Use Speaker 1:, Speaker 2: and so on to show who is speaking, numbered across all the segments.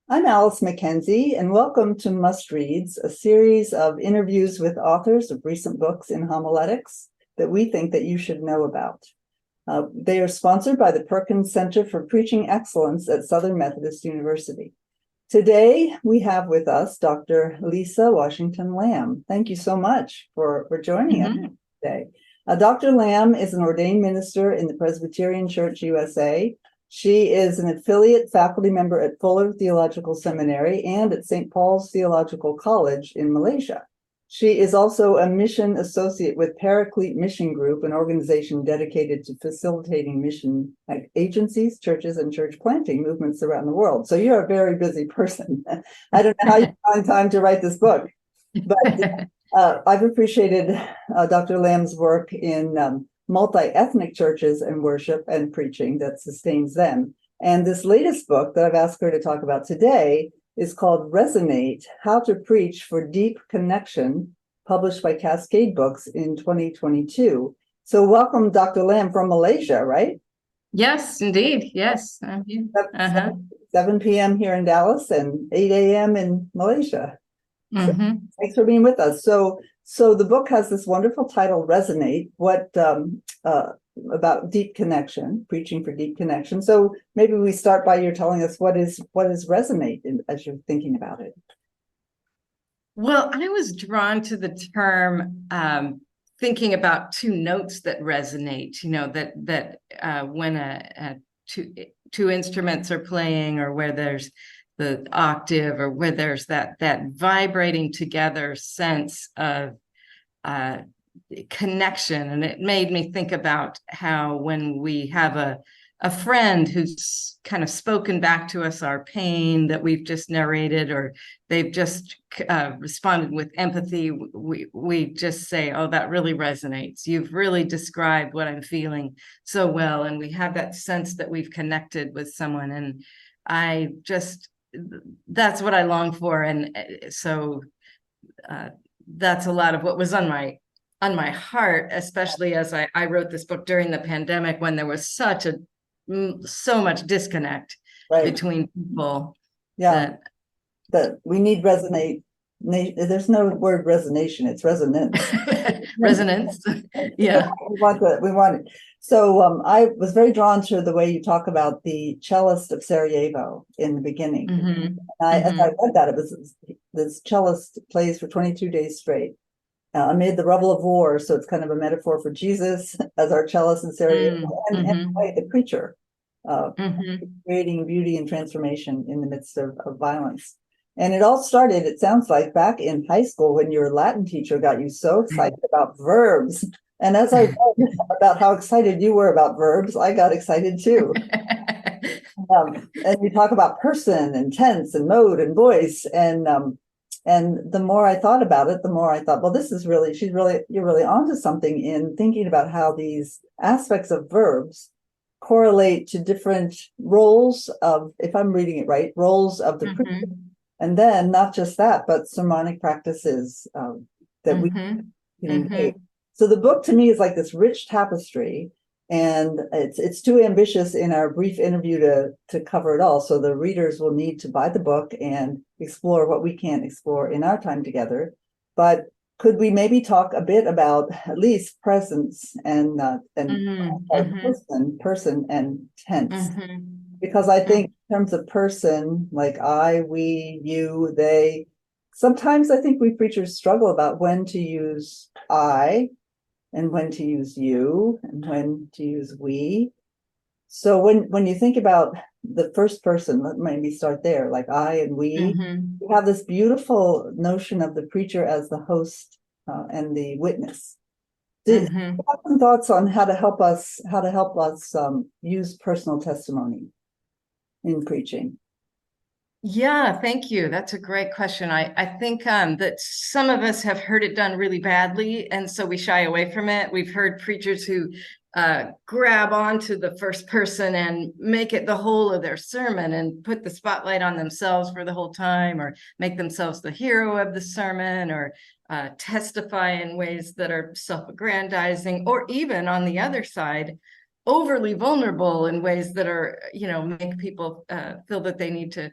Speaker 1: I'm Alice McKenzie, and welcome to Must Reads, a series of interviews with authors of recent books in homiletics that we think that you should know about. They are sponsored by the Perkins Center for Preaching Excellence at Southern Methodist University. Today, we have with us Dr. Lisa Washington Lamb. Thank you so much for joining us today. Dr. Lamb is an ordained minister in the Presbyterian Church USA. She is an affiliate faculty member at Fuller Theological Seminary and at St. Paul's Theological College in Malaysia. She is also a mission associate with Paraclete Mission Group, an organization dedicated to facilitating mission agencies, churches, and church planting movements around the world. So you're a very busy person. I don't know how you find time to write this book, but I've appreciated Dr. Lamb's work in multi-ethnic churches and worship and preaching that sustains them. And this latest book that I've asked her to talk about today is called Resonate, How to Preach for Deep Connection, published by Cascade Books in 2022. So welcome, Dr. Lamb from Malaysia, right?
Speaker 2: Yes, indeed. Yes.
Speaker 1: 7 p.m. here in Dallas and 8 a.m. in Malaysia. So thanks for being with us. So the book has this wonderful title, Resonate, about deep connection, preaching for deep connection. So maybe we start by you telling us what is resonate as you're thinking about it.
Speaker 2: Well, I was drawn to the term thinking about two notes that resonate, that when two instruments are playing, or where there's the octave, or where there's that vibrating together sense of connection. And it made me think about how when we have a friend who's kind of spoken back to us our pain that we've just narrated, or they've just responded with empathy, we just say, oh, that really resonates. You've really described what I'm feeling so well. And we have that sense that we've connected with someone. And that's what I long for. And so that's a lot of what was on my heart, especially as I wrote this book during the pandemic, when there was so much disconnect between people.
Speaker 1: Yeah, that we need resonate. There's no word resonation, it's resonance.
Speaker 2: Resonance. Yeah.
Speaker 1: We want it. So I was very drawn to the way you talk about the cellist of Sarajevo in the beginning. As I read that, it was this cellist plays for 22 days straight amid the rubble of war. So it's kind of a metaphor for Jesus as our cellist in Sarajevo, and the preacher creating beauty and transformation in the midst of violence. And it all started, it sounds like, back in high school when your Latin teacher got you so excited about verbs. And as I read about how excited you were about verbs, I got excited too. And you talk about person and tense and mode and voice. And the more I thought about it, the more I thought, well, you're really onto something in thinking about how these aspects of verbs correlate to different roles of, if I'm reading it right, roles of the preacher. And then not just that, but sermonic practices that we can engage. So the book to me is like this rich tapestry, and it's too ambitious in our brief interview to cover it all. So the readers will need to buy the book and explore what we can't explore in our time together. But could we maybe talk a bit about at least presence and person and tense? Because I think in terms of person, like I, we, you, they, sometimes I think we preachers struggle about when to use I and when to use you and when to use we. So when you think about the first person, let maybe start there, like I and we have this beautiful notion of the preacher as the host and the witness. Do you have some thoughts on how to help us use personal testimony in preaching?
Speaker 2: Yeah, thank you. That's a great question. I think that some of us have heard it done really badly, and so we shy away from it. We've heard preachers who grab onto the first person and make it the whole of their sermon and put the spotlight on themselves for the whole time, or make themselves the hero of the sermon, or testify in ways that are self-aggrandizing, or even on the other side, overly vulnerable in ways that are, make people feel that they need to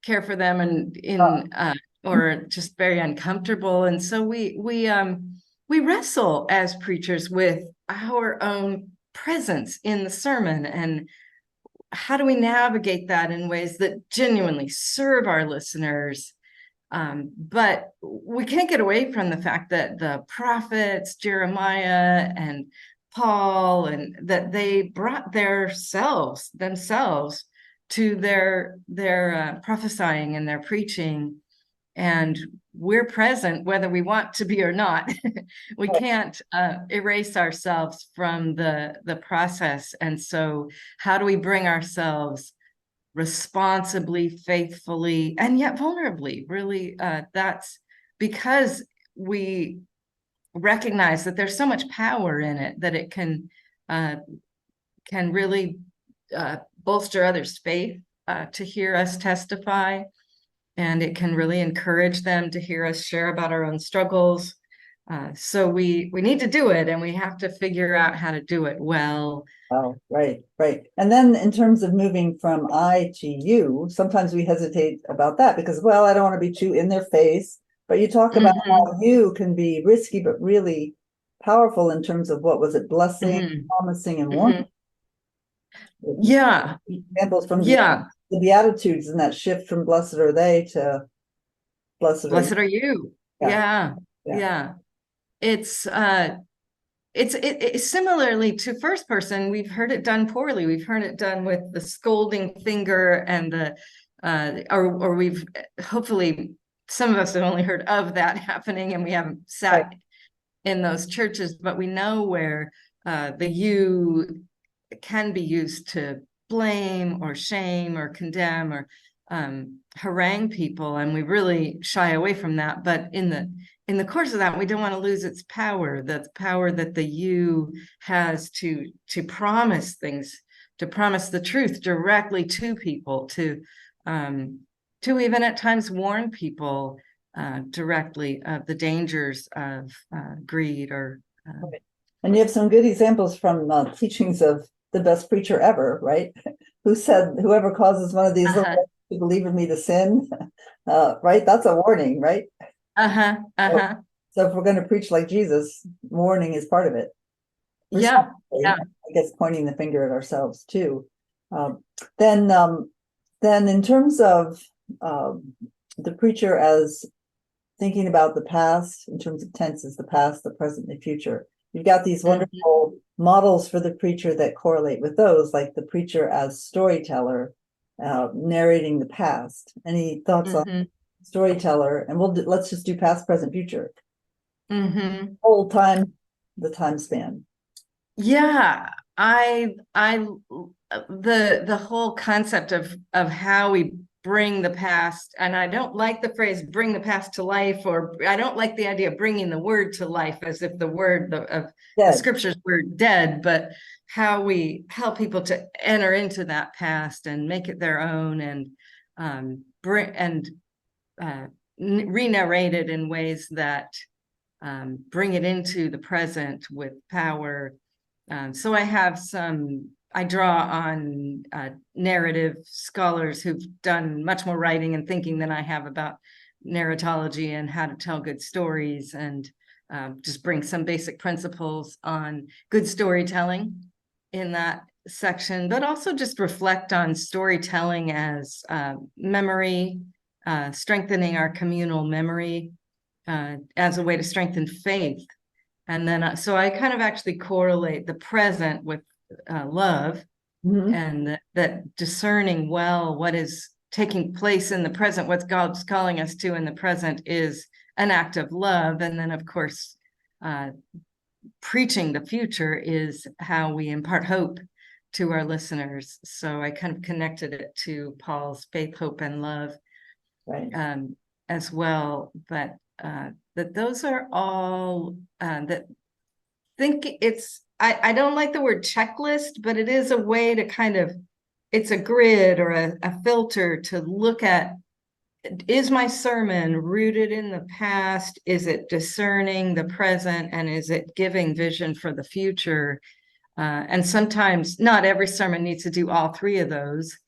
Speaker 2: care for them and or just very uncomfortable. And so we wrestle as preachers with our own presence in the sermon, and how do we navigate that in ways that genuinely serve our listeners? But we can't get away from the fact that the prophets, Jeremiah and Paul, and that they brought themselves to their prophesying and their preaching, and we're present whether we want to be or not. We can't erase ourselves from the process. And so how do we bring ourselves responsibly, faithfully, and yet vulnerably? Really, that's because we recognize that there's so much power in it, that it can really bolster others' faith to hear us testify, and it can really encourage them to hear us share about our own struggles. So we need to do it, and we have to figure out how to do it well.
Speaker 1: Oh, right. And then in terms of moving from I to you, sometimes we hesitate about that because, well, I don't want to be too in their face. But you talk about how you can be risky, but really powerful in terms of what was it, blessing, promising, and warning.
Speaker 2: Yeah.
Speaker 1: Examples from the Beatitudes and that shift from blessed are they to blessed
Speaker 2: are you. Yeah. It's similarly to first person. We've heard it done poorly. We've heard it done with the scolding finger and the or we've hopefully, some of us have only heard of that happening, and we haven't sat in those churches, but we know where the you can be used to blame or shame or condemn or harangue people, and we really shy away from that. But in the course of that, we don't want to lose its power, the power that the you has to promise things, to promise the truth directly to people, to even at times warn people directly of the dangers of greed or
Speaker 1: and you have some good examples from teachings of the best preacher ever, right? Who said, whoever causes one of these little to believe in me to sin, right? That's a warning, right? So if we're going to preach like Jesus, warning is part of it. I guess pointing the finger at ourselves too. Then in terms of the preacher as thinking about the past, in terms of tenses, the past, the present, the future, you've got these wonderful models for the preacher that correlate with those, like the preacher as storyteller, narrating the past. Any thoughts on storyteller? And let's just do past, present, future. Whole time, the time span.
Speaker 2: Yeah, the whole concept of how we bring the past, and I don't like the phrase bring the past to life, or I don't like the idea of bringing the word to life as if the word of the scriptures were dead, but how we help people to enter into that past and make it their own, and re-narrate it in ways that bring it into the present with power. So I draw on narrative scholars who've done much more writing and thinking than I have about narratology and how to tell good stories, and just bring some basic principles on good storytelling in that section, but also just reflect on storytelling as memory, strengthening our communal memory as a way to strengthen faith. And then, so I kind of actually correlate the present with love, and that discerning well what is taking place in the present, what God's calling us to in the present is an act of love. And then, of course, preaching the future is how we impart hope to our listeners. So I kind of connected it to Paul's faith, hope, and love as well. But that those are all that think it's, I don't like the word checklist, but it is a way to kind of, it's a grid or a filter to look at, is my sermon rooted in the past? Is it discerning the present? And is it giving vision for the future? And sometimes not every sermon needs to do all three of those.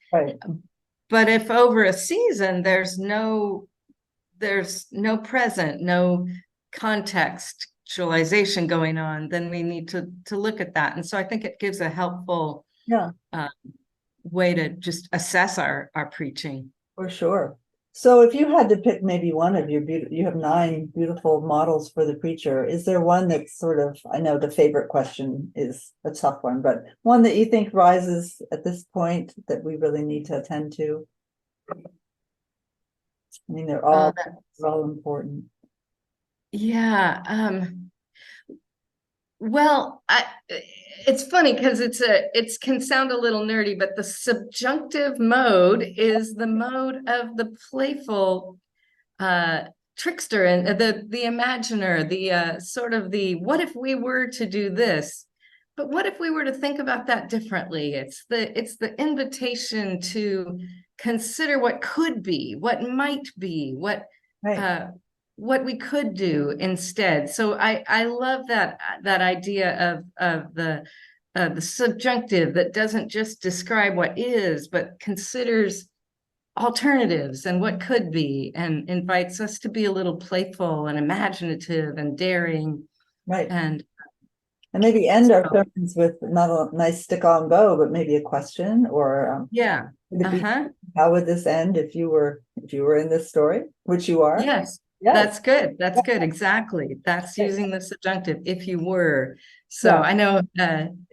Speaker 2: But if over a season there's no present, no contextualization going on, then we need to look at that. And so I think it gives a helpful
Speaker 1: Yeah,
Speaker 2: way to just assess our preaching.
Speaker 1: for sure. So if you had to pick maybe one of your you have 9 beautiful models for the preacher. Is there one that's sort of, I know the favorite question is a tough one, but one that you think rises at this point that we really need to attend to? I mean, they're all important.
Speaker 2: Yeah. Well, it's funny because it can sound a little nerdy, but the subjunctive mode is the mode of the playful trickster and the imaginer, the sort of the what if we were to do this, but what if we were to think about that differently? It's the invitation to consider what could be, what might be,
Speaker 1: Right.
Speaker 2: what we could do instead. So I love that idea of the subjunctive that doesn't just describe what is, but considers alternatives and what could be, and invites us to be a little playful and imaginative and daring.
Speaker 1: Right.
Speaker 2: And
Speaker 1: maybe end our sermons with not a nice stick-on bow, but maybe a question or
Speaker 2: yeah.
Speaker 1: How would this end if you were in this story, which you are?
Speaker 2: Yes.
Speaker 1: Yes.
Speaker 2: That's good. That's good. Exactly. That's using the subjunctive, if you were. So
Speaker 1: Yeah.
Speaker 2: I know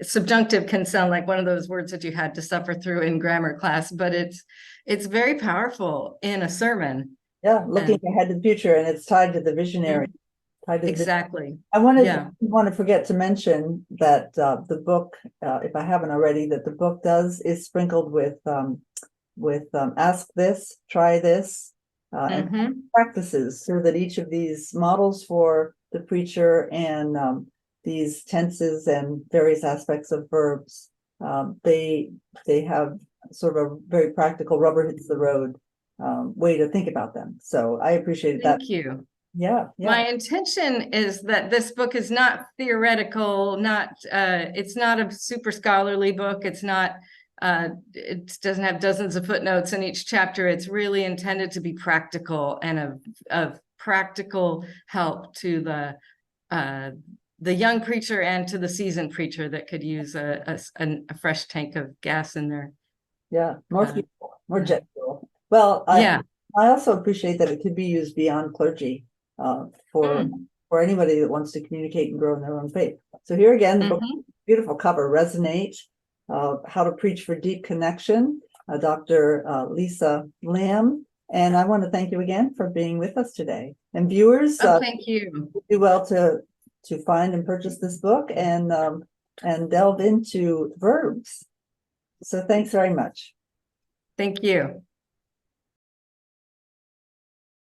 Speaker 2: subjunctive can sound like one of those words that you had to suffer through in grammar class, but it's very powerful in a sermon.
Speaker 1: Yeah, looking ahead to the future, and it's tied to the visionary.
Speaker 2: Exactly.
Speaker 1: I want to forget to mention that the book, if I haven't already, that the book is sprinkled with ask this, try this, and practices, so that each of these models for the preacher and these tenses and various aspects of verbs, they have sort of a very practical rubber hits the road way to think about them. So I appreciated that.
Speaker 2: Thank you.
Speaker 1: Yeah.
Speaker 2: My intention is that this book is not theoretical, it's not a super scholarly book. It's not, it doesn't have dozens of footnotes in each chapter. It's really intended to be practical and of practical help to the young preacher and to the seasoned preacher that could use a fresh tank of gas in there.
Speaker 1: Yeah, more fuel, more jet fuel. Well, I also appreciate that it could be used beyond clergy for anybody that wants to communicate and grow in their own faith. So here again, the book, beautiful cover, Resonate, How to Preach for Deep Connection, Dr. Lisa Lamb. And I want to thank you again for being with us today. And viewers,
Speaker 2: thank you.
Speaker 1: Do well to find and purchase this book and delve into verbs. So thanks very much.
Speaker 2: Thank you.